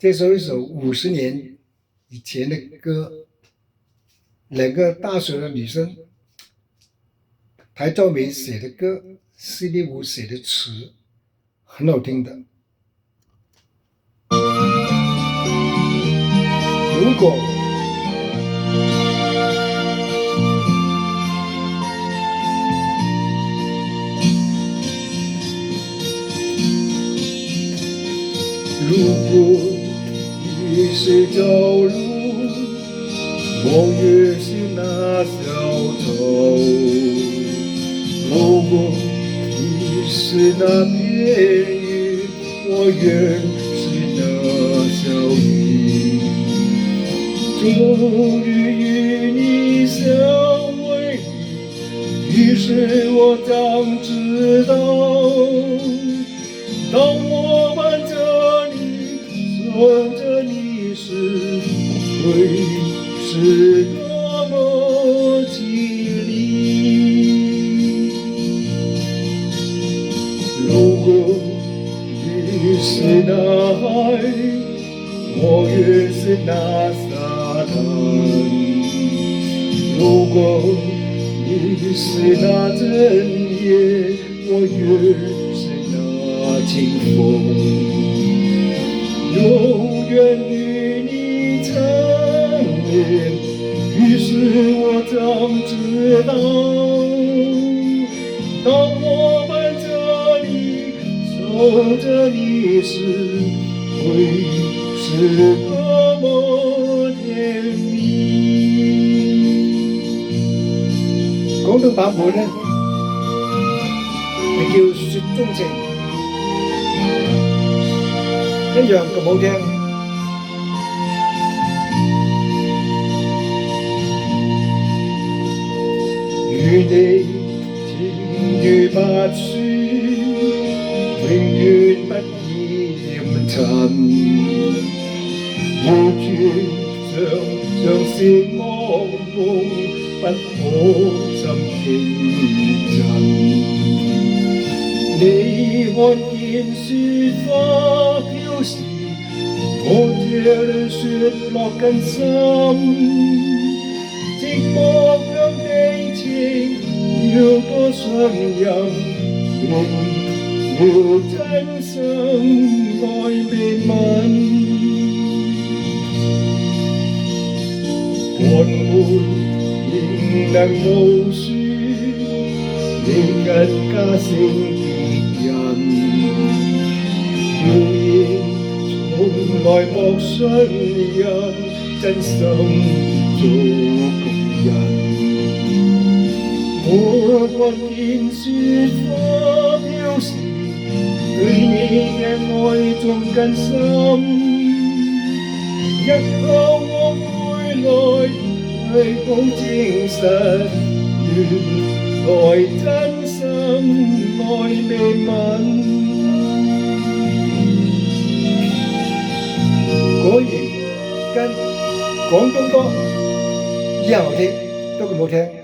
这首一首50年以前的歌，两个大学的女生，台兆美写的歌，施丽梧写的词，很好听的。如果你是朝露，我也是那小草。如果你是那片云，我也是那小雨。终于与你相偎，于是我将知道，当我伴着你，守着你时，会是多么绮丽。如果你是那海，我也是那沙滩。如果你是那针叶，我也是那清风。永远与你缠绵，于是我将知道，当我伴着你，守着你时，会是多麼甜蜜。廣東版本呢，係叫《雪中情》，一樣咁好聽。與你情如白雪，永遠不厭塵。要轉像是惡夢，不可心驚震。你看見雪花飄時，我這裏雪落更深。寂寞讓地情要多傷人，要真心愛未泯。寒梅仍能無樹，你更加勝別人。謠言從來莫信人，真心做共人。我看見雪花飄時，對你嘅愛仲更深。日後我回來再補證實，原來真心愛未泯。果然跟廣東歌一樣好聽，都咁好聽。